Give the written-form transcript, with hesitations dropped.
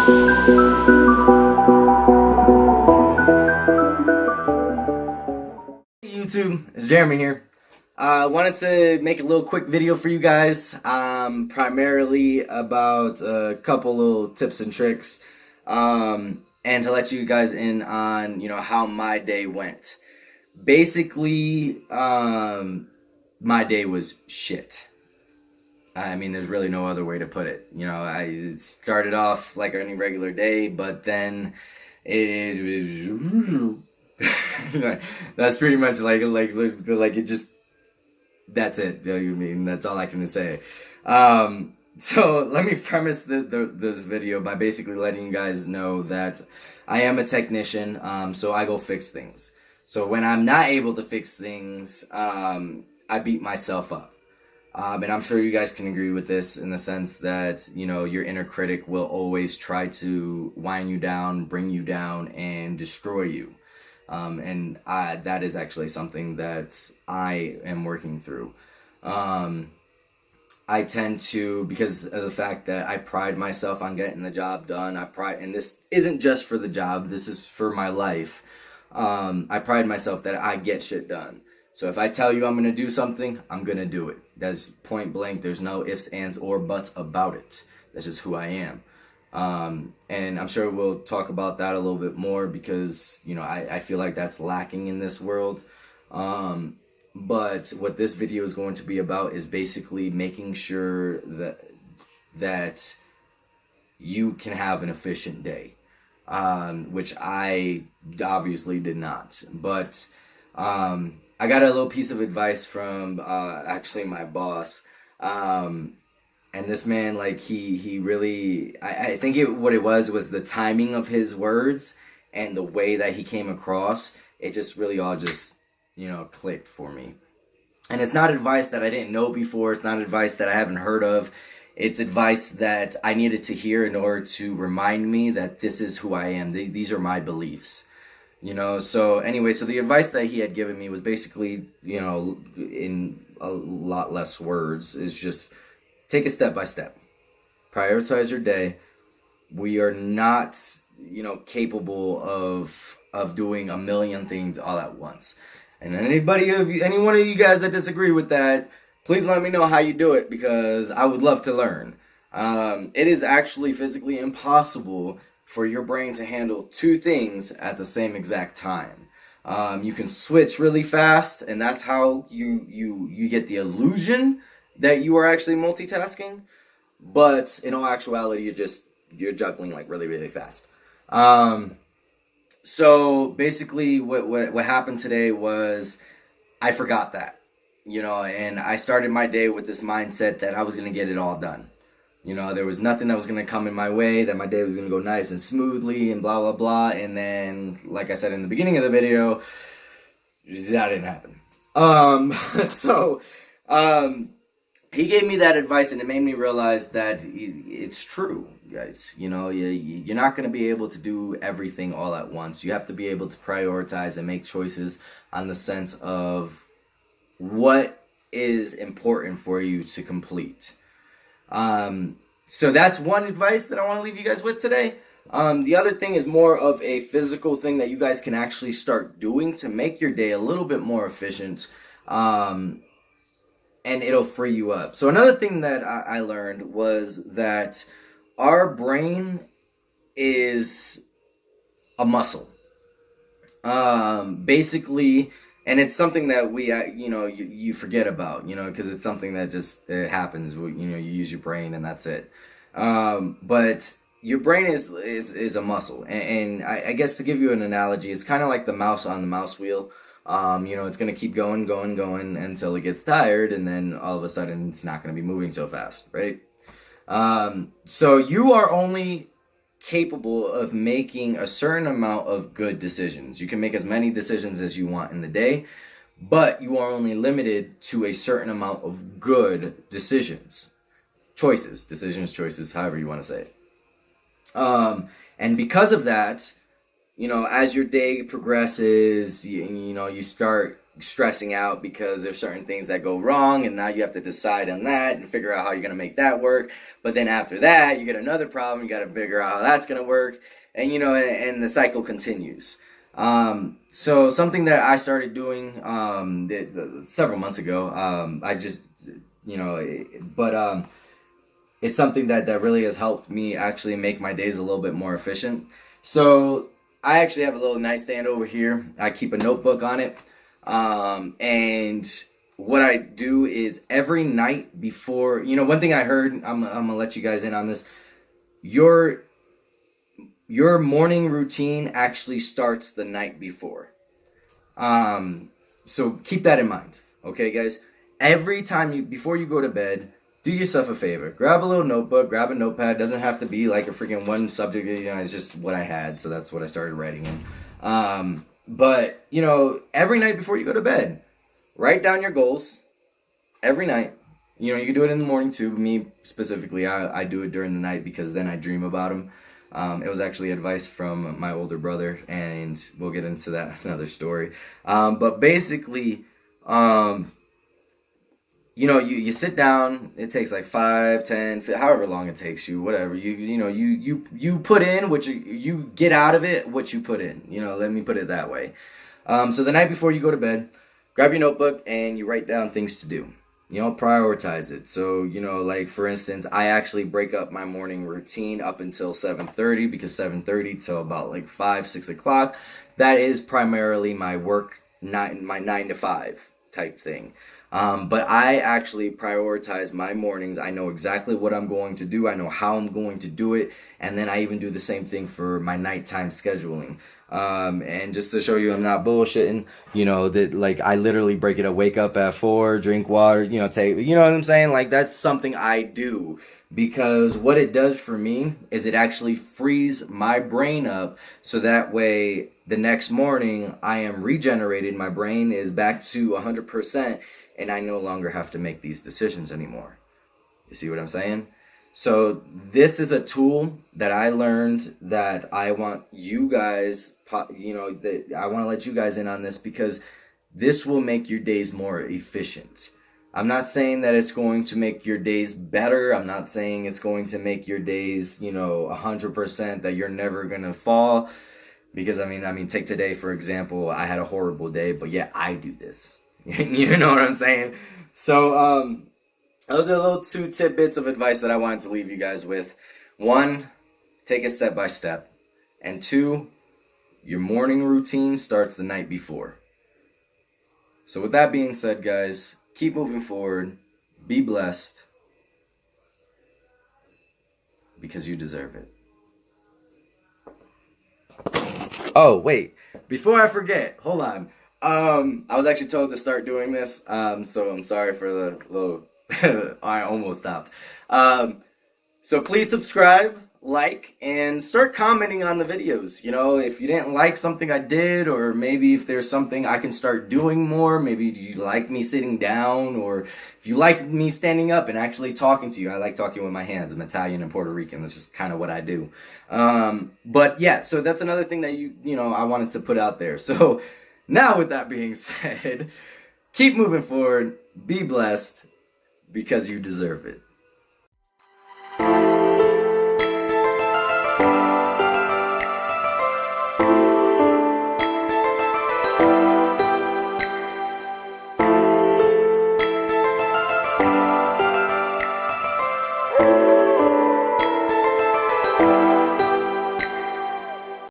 YouTube, it's Jeremy here. I wanted to make a little quick video for you guys, primarily about a couple little tips and tricks, and to let you guys in on, how my day went. Basically, my day was shit. I mean, there's really no other way to put it. I started off like any regular day, but then it was... That's pretty much like it just, that's it. That's all I can say. So let me premise this video by basically letting you guys know that I am a technician, so I go fix things. So when I'm not able to fix things, I beat myself up. And I'm sure you guys can agree with this in the sense that, your inner critic will always try to wind you down, bring you down, and destroy you. And that is actually something that I am working through. I tend to, because of the fact that I pride myself on getting the job done, and this isn't just for the job, this is for my life. I pride myself that I get shit done. So if I tell you I'm going to do something, I'm going to do it. That's point blank. There's no ifs, ands, or buts about it. That's just who I am. And I'm sure we'll talk about that a little bit more because, I feel like that's lacking in this world. But what this video is going to be about is basically making sure that you can have an efficient day, which I obviously did not. But I got a little piece of advice from actually my boss. And this man, he really, I think what it was the timing of his words and the way that he came across. It just really all just, clicked for me. And it's not advice that I didn't know before. It's not advice that I haven't heard of. It's advice that I needed to hear in order to remind me that this is who I am. These are my beliefs. So anyway, so the advice that he had given me was basically, in a lot less words, is just take it step by step. Prioritize your day. We are not, capable of doing a million things all at once. And any one of you guys that disagree with that, please let me know how you do it because I would love to learn. It is actually physically impossible for your brain to handle two things at the same exact time. You can switch really fast, and that's how you get the illusion that you are actually multitasking, but in all actuality, you're juggling really, really fast. So basically what happened today was I forgot that, and I started my day with this mindset that I was going to get it all done. There was nothing that was going to come in my way, that my day was going to go nice and smoothly and blah, blah, blah. And then, like I said in the beginning of the video, that didn't happen. He gave me that advice, and it made me realize that it's true, guys. You're not going to be able to do everything all at once. You have to be able to prioritize and make choices on the sense of what is important for you to complete. So that's one advice that I want to leave you guys with today. The other thing is more of a physical thing that you guys can actually start doing to make your day a little bit more efficient. And it'll free you up. So another thing that I learned was that our brain is a muscle. Basically, and it's something that we, you forget about, because it's something that just it happens. You use your brain and that's it. But your brain is a muscle, and I guess to give you an analogy, it's kind of like the mouse on the mouse wheel. It's going to keep going until it gets tired, and then all of a sudden it's not going to be moving so fast, right? So you are only capable of making a certain amount of good decisions. You can make as many decisions as you want in the day, but you are only limited to a certain amount of good decisions. Choices, however you want to say it. And because of that, as your day progresses, you start stressing out because there's certain things that go wrong, and now you have to decide on that and figure out how you're going to make that work. But then after that, you get another problem. You got to figure out how that's going to work. And, and the cycle continues. So something that I started doing several months ago, I just, but it's something that really has helped me actually make my days a little bit more efficient. So I actually have a little nightstand over here. I keep a notebook on it. And what I do is every night before, one thing I heard, I'm gonna let you guys in on this. Your morning routine actually starts the night before. So keep that in mind. Okay, guys? Every time before you go to bed, do yourself a favor. Grab a little notebook, grab a notepad. Doesn't have to be like a freaking one subject, it's just what I had, so that's what I started writing in. But, every night before you go to bed, write down your goals every night. You can do it in the morning too. Me specifically, I do it during the night because then I dream about them. It was actually advice from my older brother, and we'll get into that another story. But basically, you sit down. It takes like 5, 10, however long it takes you, whatever. You put in what you get out of it, what you put in. Let me put it that way. So the night before you go to bed, grab your notebook and you write down things to do. Prioritize it. So, like for instance, I actually break up my morning routine up until 7:30, because 7:30 till about like 5, 6 o'clock, that is primarily my work, my 9 to 5 type thing. But I actually prioritize my mornings. I know exactly what I'm going to do. I know how I'm going to do it. And then I even do the same thing for my nighttime scheduling. And just to show you I'm not bullshitting, that like I literally break it up, wake up at 4, drink water, take, what I'm saying? Like that's something I do, because what it does for me is it actually frees my brain up, so that way the next morning I am regenerated. My brain is back to 100%. And I no longer have to make these decisions anymore. You see what I'm saying? So this is a tool that I learned that I want you guys, that I want to let you guys in on this, because this will make your days more efficient. I'm not saying that it's going to make your days better. I'm not saying it's going to make your days, 100%, that you're never going to fall. Because I mean, take today, for example. I had a horrible day, but yeah, I do this. You know what I'm saying? So, those are little 2 tidbits of advice that I wanted to leave you guys with. 1, take it step by step. And 2, your morning routine starts the night before. So with that being said, guys, keep moving forward. Be blessed. Because you deserve it. Oh, wait. Before I forget, hold on. I was actually told to start doing this, so I'm sorry for the little, I almost stopped. So please subscribe, like, and start commenting on the videos. If you didn't like something I did, or maybe if there's something I can start doing more, maybe you like me sitting down, or if you like me standing up and actually talking to you. I like talking with my hands. I'm Italian and Puerto Rican. That's just kind of what I do. But yeah, so that's another thing that I wanted to put out there. So now, with that being said, keep moving forward, be blessed, because you deserve it.